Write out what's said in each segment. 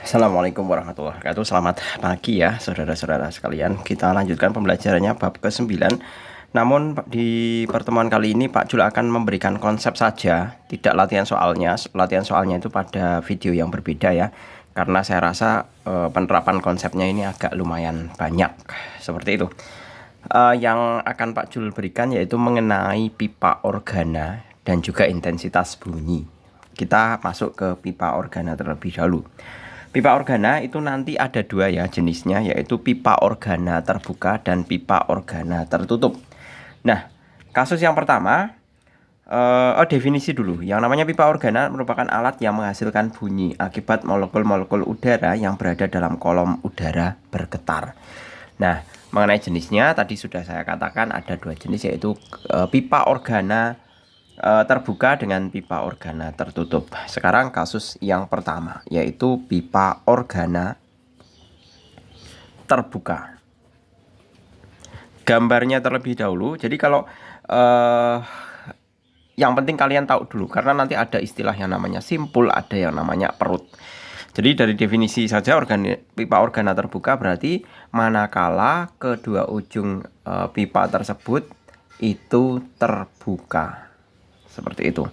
Assalamualaikum warahmatullahi wabarakatuh. Selamat pagi ya saudara-saudara sekalian. Kita lanjutkan pembelajarannya bab ke-9. Namun di pertemuan kali ini Pak Jul akan memberikan konsep saja, tidak latihan soalnya. Latihan soalnya itu pada video yang berbeda ya. Karena saya rasa penerapan konsepnya ini agak lumayan banyak. Seperti itu. Yang akan Pak Jul berikan yaitu mengenai pipa organa dan juga intensitas bunyi. Kita masuk ke pipa organa terlebih dahulu. Pipa organa itu nanti ada dua ya jenisnya, yaitu pipa organa terbuka dan pipa organa tertutup. Nah, kasus yang pertama, definisi dulu. Yang namanya pipa organa merupakan alat yang menghasilkan bunyi akibat molekul-molekul udara yang berada dalam kolom udara bergetar. Nah, mengenai jenisnya tadi sudah saya katakan ada dua jenis, yaitu pipa organa terbuka dengan pipa organa tertutup. Sekarang kasus yang pertama, yaitu pipa organa terbuka. Gambarnya terlebih dahulu. Jadi kalau yang penting kalian tahu dulu, karena nanti ada istilah yang namanya simpul, ada yang namanya perut. Jadi dari definisi saja pipa organa terbuka berarti manakala kedua ujung pipa tersebut itu terbuka. Seperti itu.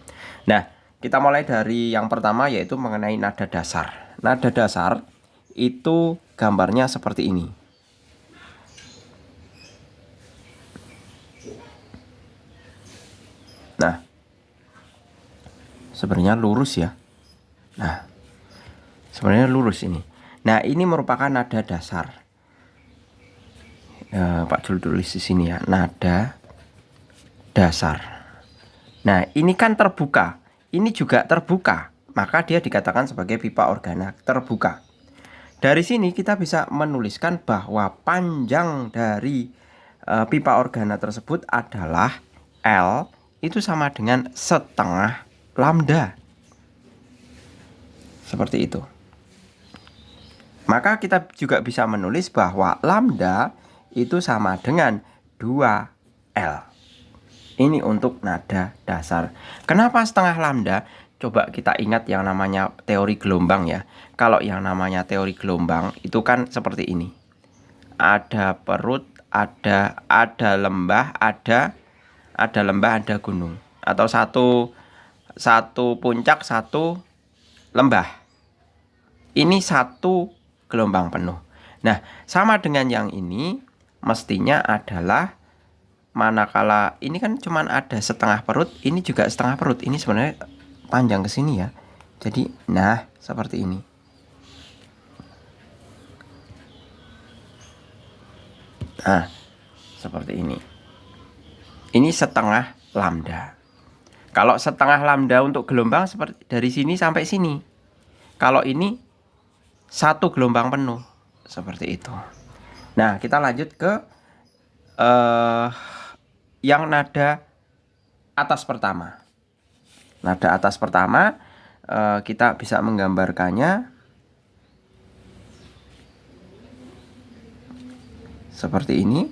Nah, kita mulai dari yang pertama, yaitu mengenai nada dasar. Nada dasar itu gambarnya seperti ini. Nah, sebenarnya lurus ya. Nah, sebenarnya lurus ini. Nah, ini merupakan nada dasar. Pak Jul tulis di sini ya, nada dasar. Nah, ini kan terbuka, ini juga terbuka, maka dia dikatakan sebagai pipa organa terbuka. Dari sini kita bisa menuliskan bahwa panjang dari pipa organa tersebut adalah L itu sama dengan setengah lambda. Seperti itu. Maka kita juga bisa menulis bahwa lambda itu sama dengan 2L. Ini untuk nada dasar. Kenapa setengah lambda? Coba kita ingat yang namanya teori gelombang ya. Kalau yang namanya teori gelombang itu kan seperti ini. Ada perut, ada lembah, ada lembah, ada gunung. Atau satu puncak, satu lembah. Ini satu gelombang penuh. Nah, sama dengan yang ini mestinya adalah manakala ini kan cuman ada setengah perut, ini juga setengah perut. Ini sebenarnya panjang ke sini ya. Jadi, nah, seperti ini. Nah, seperti ini. Ini setengah lambda. Kalau setengah lambda untuk gelombang seperti dari sini sampai sini. Kalau ini satu gelombang penuh. Seperti itu. Nah, kita lanjut ke yang nada atas pertama. Nada atas pertama kita bisa menggambarkannya seperti ini.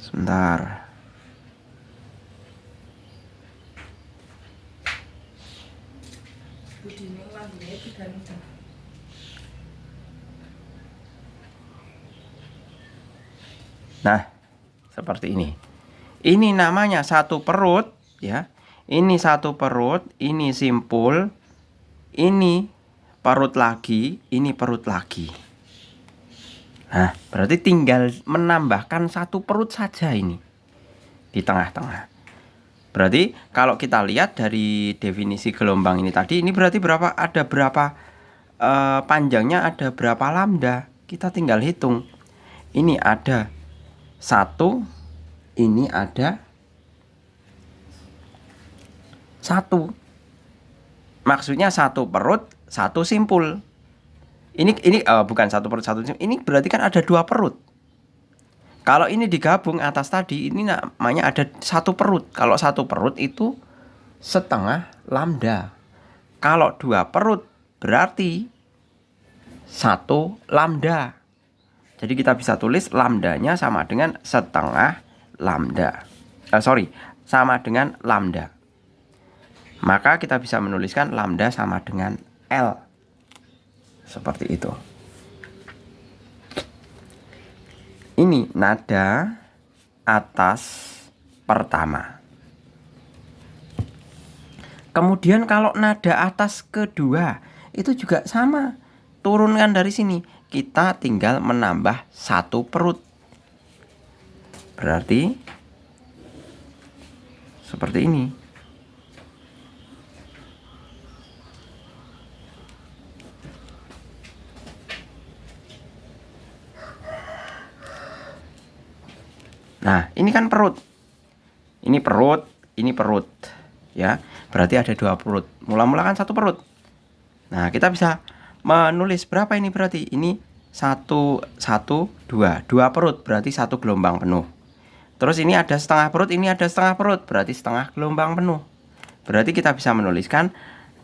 Sebentar. Nah, seperti ini. Ini namanya satu perut ya. Ini satu perut, ini simpul, ini perut lagi, ini perut lagi. Nah, berarti tinggal menambahkan satu perut saja ini di tengah-tengah. Berarti kalau kita lihat dari definisi gelombang ini tadi, ini berarti berapa? Ada berapa panjangnya, ada berapa lambda? Kita tinggal hitung. Ini ada satu, ini ada satu. Maksudnya satu perut, satu simpul. Ini bukan satu perut, satu simpul. Ini berarti kan ada dua perut. Kalau ini digabung atas tadi, ini namanya ada satu perut. Kalau satu perut itu setengah lambda. Kalau dua perut berarti satu lambda. Jadi kita bisa tulis lambdanya sama dengan setengah lambda. Sama dengan lambda. Maka kita bisa menuliskan lambda sama dengan L. Seperti itu. Ini nada atas pertama. Kemudian kalau nada atas kedua itu juga sama. Turunkan dari sini. Kita tinggal menambah satu perut. Berarti seperti ini. Nah, ini kan perut. Ini perut, ini perut. Ya, berarti ada dua perut. Mula-mula kan satu perut. Nah, kita bisa menulis berapa ini berarti? Ini satu, dua perut. Berarti satu gelombang penuh. Terus ini ada setengah perut, ini ada setengah perut. Berarti setengah gelombang penuh. Berarti kita bisa menuliskan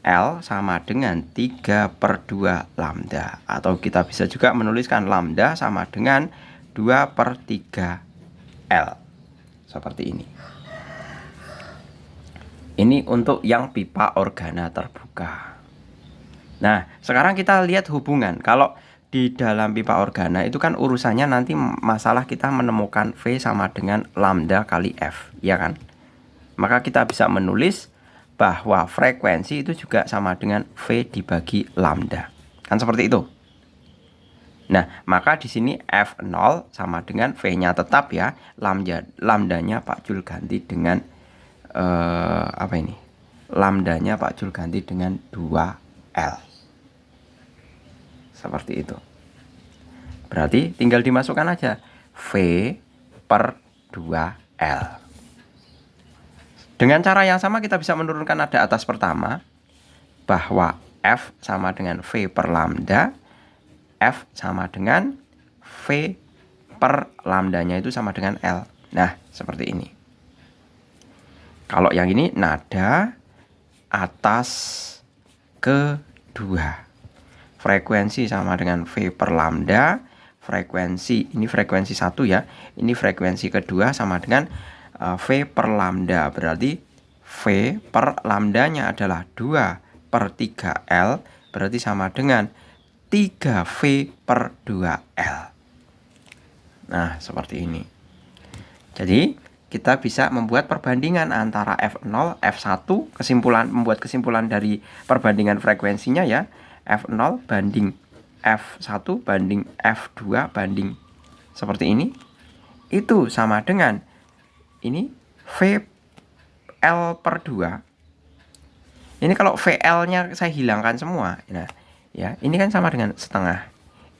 L sama dengan 3/2 lambda. Atau kita bisa juga menuliskan lambda sama dengan 2/3 L. Seperti ini. Ini untuk yang pipa organa terbuka. Nah, sekarang kita lihat hubungan. Kalau di dalam pipa organa itu kan urusannya nanti masalah kita menemukan V sama dengan lambda kali F, ya kan? Maka kita bisa menulis bahwa frekuensi itu juga sama dengan V dibagi lambda. Kan seperti itu. Nah, maka di sini F0 sama dengan V-nya tetap ya. Lambdanya Pak Jul ganti dengan apa ini? Lambdanya Pak Jul ganti dengan 2L. Seperti itu. Berarti tinggal dimasukkan aja V/2L. Dengan cara yang sama kita bisa menurunkan nada atas pertama bahwa F sama dengan V per lambda. F sama dengan V per lambdanya itu sama dengan L. Nah, seperti ini. Kalau yang ini nada atas kedua. Frekuensi sama dengan V per lambda. Frekuensi, ini frekuensi 1 ya. Ini frekuensi kedua sama dengan V per lambda. Berarti V per lambdanya adalah 2/3L. Berarti sama dengan 3V/2L. Nah, seperti ini. Jadi, kita bisa membuat perbandingan antara F0, F1, membuat kesimpulan dari perbandingan frekuensinya ya. F0 banding F1 banding F2 banding seperti ini. Itu sama dengan ini VL/2. Ini kalau VL-nya saya hilangkan semua. Nah, ya, ini kan sama dengan setengah.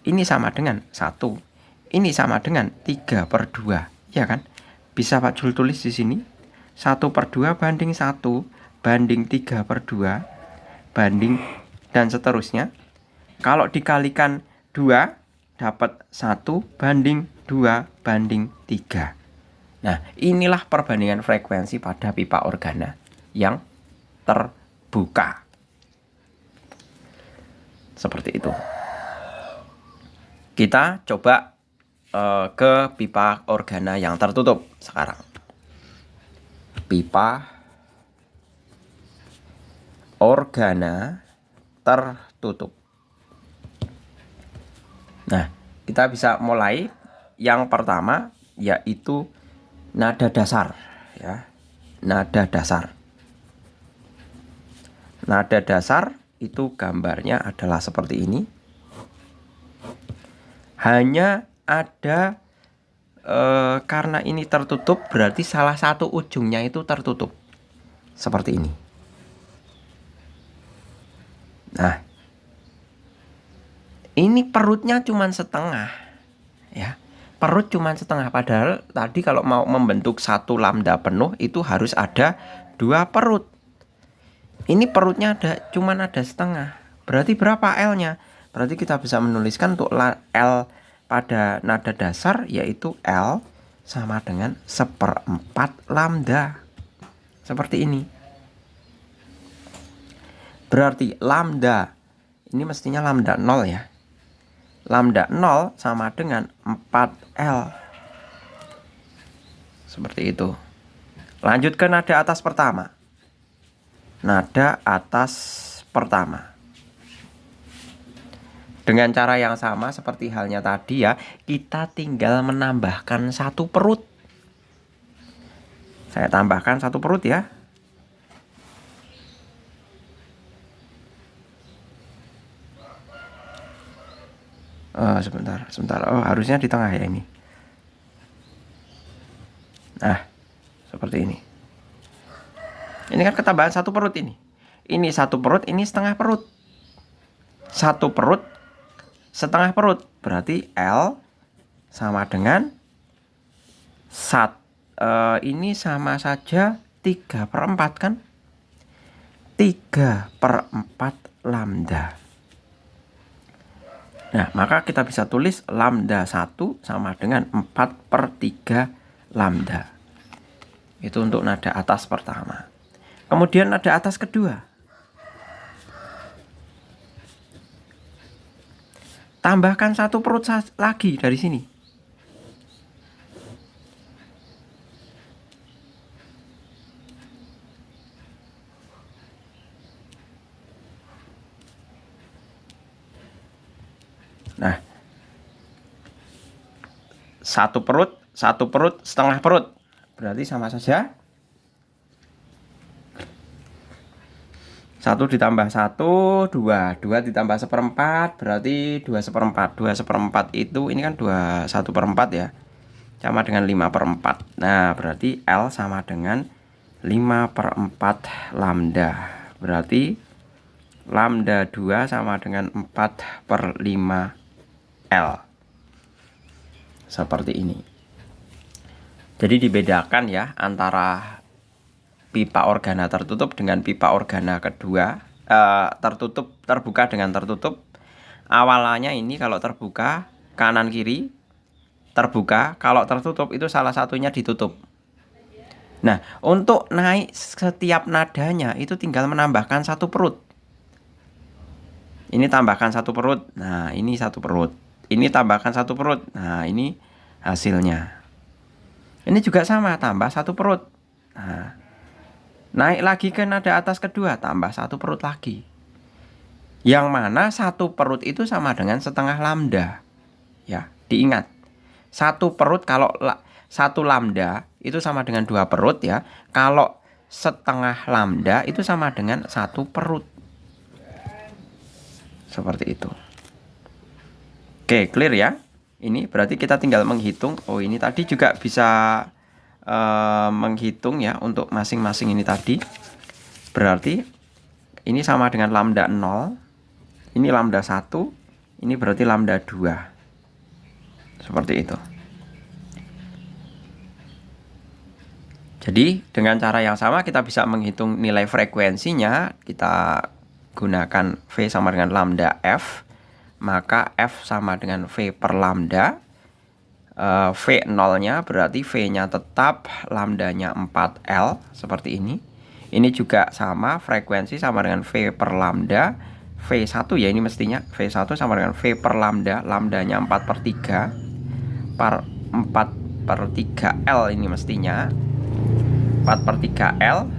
Ini sama dengan 1. Ini sama dengan 3/2. Ya kan? Bisa Pak Jul tulis di sini. 1/2 banding 1 banding 3/2 banding dan seterusnya. Kalau dikalikan 2 dapat 1 banding 2 banding 3. Nah, inilah perbandingan frekuensi pada pipa organa yang terbuka. Seperti itu. Kita coba ke pipa organa yang tertutup sekarang. Pipa organa tertutup. Nah, kita bisa mulai yang pertama yaitu nada dasar ya. Nada dasar. Nada dasar itu gambarnya adalah seperti ini. Hanya ada karena ini tertutup berarti salah satu ujungnya itu tertutup. Seperti ini. Nah, ini perutnya cuma setengah ya. Perut cuma setengah, padahal tadi kalau mau membentuk satu lambda penuh itu harus ada 2 perut. Ini perutnya cuma ada setengah. Berarti berapa L-nya? Berarti kita bisa menuliskan untuk L pada nada dasar yaitu L sama dengan 1/4 lambda. Seperti ini. Berarti lambda, ini mestinya lambda 0 ya. Lambda 0 sama dengan 4L. Seperti itu. Lanjut ke nada atas pertama. Nada atas pertama. Dengan cara yang sama seperti halnya tadi ya, kita tinggal menambahkan satu perut. Saya tambahkan satu perut ya. Sebentar. Oh, harusnya di tengah ya ini. Nah, seperti ini. Ini kan ketambahan satu perut ini. Ini satu perut, ini setengah perut. Satu perut, setengah perut. Berarti L sama dengan ini sama saja 3/4 kan? 3/4 lambda. Nah, maka kita bisa tulis lambda 1 sama dengan 4/3 lambda. Itu untuk nada atas pertama. Kemudian nada atas kedua. Tambahkan satu perut lagi dari sini. Nah, satu perut, setengah perut. Berarti sama saja. 1 ditambah 1, 2. 2 ditambah 1/4, berarti 2/4. 2/4 itu, ini kan 1/4 ya. Sama dengan 5/4. Nah, berarti L sama dengan 5/4 lambda. Berarti lambda 2 sama dengan 4/5 L. Seperti ini. Jadi dibedakan ya antara pipa organa tertutup dengan pipa organa kedua. Terbuka dengan tertutup. Awalnya ini kalau terbuka kanan kiri terbuka, kalau tertutup itu salah satunya ditutup. Nah, untuk naik setiap nadanya itu tinggal menambahkan satu perut. Ini tambahkan satu perut. Nah, ini satu perut. Ini tambahkan satu perut. Nah, ini hasilnya. Ini juga sama, tambah satu perut. Nah, naik lagi ke nada atas kedua, tambah satu perut lagi. Yang mana satu perut itu sama dengan setengah lambda. Ya, diingat. Satu perut kalau satu lambda itu sama dengan 2 perut ya. Kalau setengah lambda itu sama dengan satu perut. Seperti itu. Oke, clear ya. Ini berarti kita tinggal menghitung. Oh, ini tadi juga bisa menghitung ya untuk masing-masing ini tadi. Berarti ini sama dengan lambda 0. Ini lambda 1. Ini berarti lambda 2. Seperti itu. Jadi dengan cara yang sama kita bisa menghitung nilai frekuensinya. Kita gunakan V sama dengan lambda F. Maka F sama dengan V per lambda. V 0-nya berarti V-nya tetap, lambdanya 4L. Seperti ini. Ini juga sama, frekuensi sama dengan V per lambda. V1 ya ini mestinya. V1 sama dengan V per lambda. Lambdanya 4/3. 4/3L ini mestinya. 4/3L.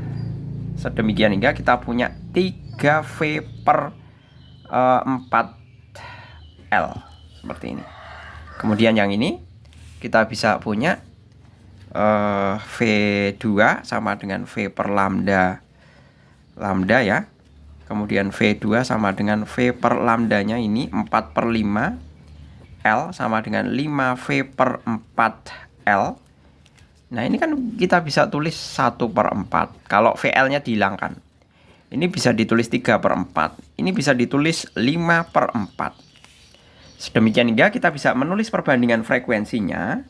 Sedemikian hingga kita punya 3V per 4L. Seperti ini. Kemudian yang ini kita bisa punya V2 sama dengan V per lambda ya. Kemudian V2 sama dengan V per lambdanya ini 4/5 L sama dengan 5V per 4L. Nah, ini kan kita bisa tulis 1/4 kalau VL-nya dihilangkan. Ini bisa ditulis 3/4. Ini bisa ditulis 5/4. Sedemikian hingga kita bisa menulis perbandingan frekuensinya.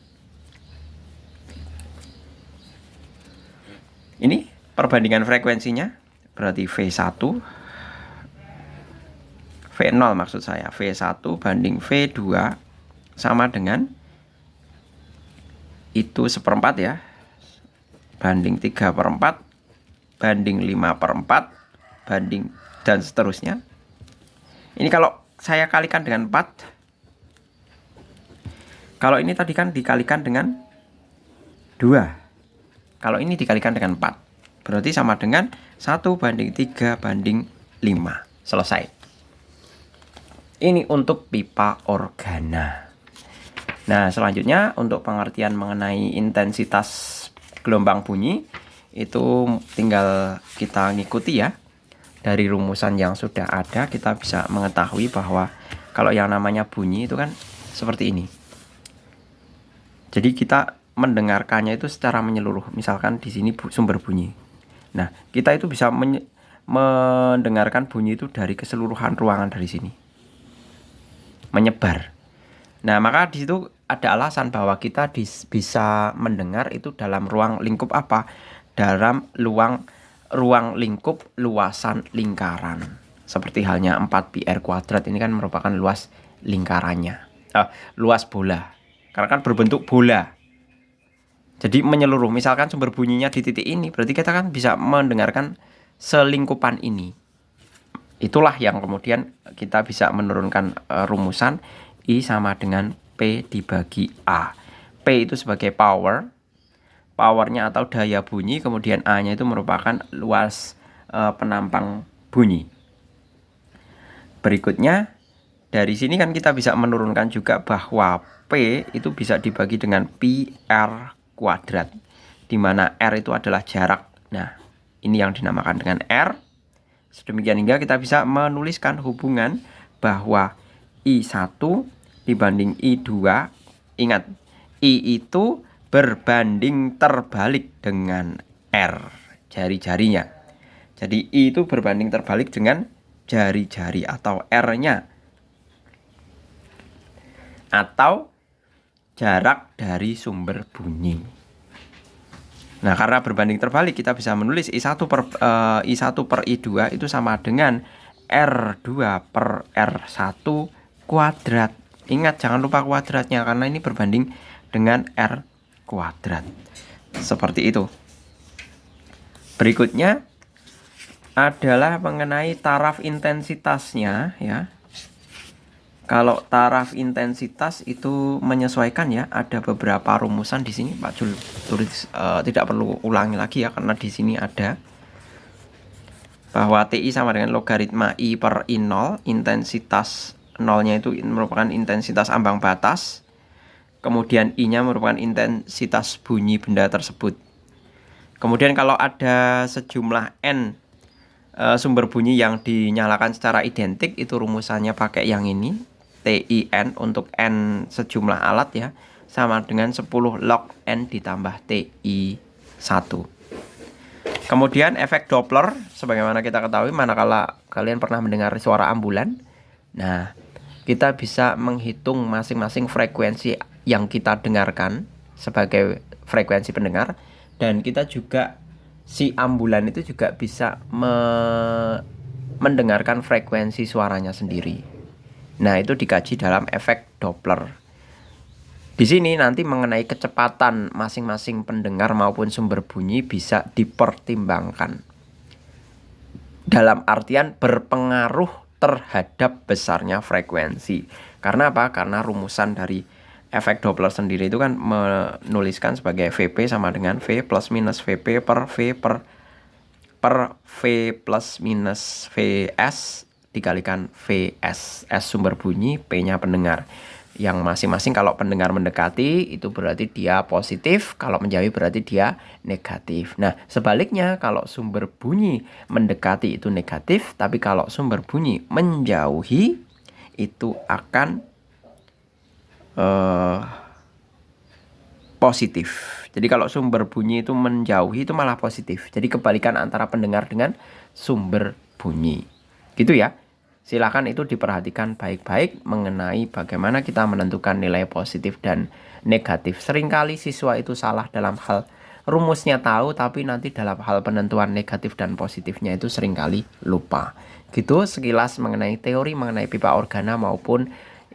Ini perbandingan frekuensinya berarti V1 V0 maksud saya, V1 banding V2 sama dengan itu 1/4 ya, banding 3/4 banding 5/4 banding dan seterusnya. Ini kalau saya kalikan dengan 4, kalau ini tadi kan dikalikan dengan 2, kalau ini dikalikan dengan 4, berarti sama dengan 1/3 banding 5. Selesai. Ini untuk pipa organa. Nah, selanjutnya untuk pengertian mengenai intensitas gelombang bunyi itu tinggal kita ngikuti ya. Dari rumusan yang sudah ada kita bisa mengetahui bahwa kalau yang namanya bunyi itu kan seperti ini. Jadi kita mendengarkannya itu secara menyeluruh. Misalkan di sini sumber bunyi. Nah, kita itu bisa mendengarkan bunyi itu dari keseluruhan ruangan dari sini. Menyebar. Nah, maka di situ ada alasan bahwa kita bisa mendengar itu dalam ruang lingkup apa? Dalam ruang lingkup luasan lingkaran. Seperti halnya 4πr², ini kan merupakan luas lingkarannya. Luas bola. Karena kan berbentuk bola. Jadi menyeluruh. Misalkan sumber bunyinya di titik ini, berarti kita kan bisa mendengarkan selingkupan ini. Itulah yang kemudian kita bisa menurunkan rumusan I sama dengan P dibagi A. P itu sebagai powernya atau daya bunyi, kemudian A-nya itu merupakan luas penampang bunyi. Berikutnya, dari sini kan kita bisa menurunkan juga bahwa P itu bisa dibagi dengan πr², di mana R itu adalah jarak. Nah, ini yang dinamakan dengan R. Sedemikian hingga kita bisa menuliskan hubungan bahwa I1 dibanding I2. Ingat, I itu berbanding terbalik dengan R, jari-jarinya. Jadi I itu berbanding terbalik dengan jari-jari atau R-nya. Atau jarak dari sumber bunyi. Nah, karena berbanding terbalik kita bisa menulis I1 per I2 itu sama dengan R2 per R1 kuadrat. Ingat, jangan lupa kuadratnya karena ini berbanding dengan R kuadrat. Seperti itu. Berikutnya adalah mengenai taraf intensitasnya ya. Kalau taraf intensitas itu menyesuaikan ya, ada beberapa rumusan di sini Pak Jul tulis, tidak perlu ulangi lagi ya karena di sini ada bahwa TI sama dengan logaritma I per I0, intensitas nolnya itu merupakan intensitas ambang batas, kemudian I-nya merupakan intensitas bunyi benda tersebut. Kemudian kalau ada sejumlah N sumber bunyi yang dinyalakan secara identik, itu rumusannya pakai yang ini. TIN untuk N sejumlah alat ya, sama dengan 10 log N ditambah TI1. Kemudian efek Doppler, sebagaimana kita ketahui manakala kalian pernah mendengar suara ambulan. Nah, kita bisa menghitung masing-masing frekuensi yang kita dengarkan sebagai frekuensi pendengar. Dan kita juga, si ambulan itu juga bisa mendengarkan frekuensi suaranya sendiri. Nah, itu dikaji dalam efek Doppler. Di sini nanti mengenai kecepatan masing-masing pendengar maupun sumber bunyi bisa dipertimbangkan. Dalam artian berpengaruh terhadap besarnya frekuensi. Karena apa? Karena rumusan dari efek Doppler sendiri itu kan menuliskan sebagai VP sama dengan V plus minus VP per V plus minus VS dikalikan VS. S sumber bunyi, P-nya pendengar. Yang masing-masing kalau pendengar mendekati itu berarti dia positif, kalau menjauhi berarti dia negatif. Nah, sebaliknya kalau sumber bunyi mendekati itu negatif, tapi kalau sumber bunyi menjauhi itu akan positif. Jadi kalau sumber bunyi itu menjauhi itu malah positif. Jadi kebalikan antara pendengar dengan sumber bunyi. Gitu ya. Silakan itu diperhatikan baik-baik mengenai bagaimana kita menentukan nilai positif dan negatif. Seringkali siswa itu salah dalam hal rumusnya tahu, tapi nanti dalam hal penentuan negatif dan positifnya itu seringkali lupa. Gitu sekilas mengenai teori mengenai pipa organa maupun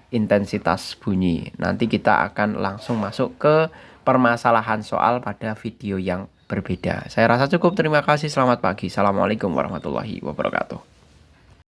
intensitas bunyi. Nanti kita akan langsung masuk ke permasalahan soal pada video yang berbeda. Saya rasa cukup. Terima kasih. Selamat pagi. Assalamualaikum warahmatullahi wabarakatuh.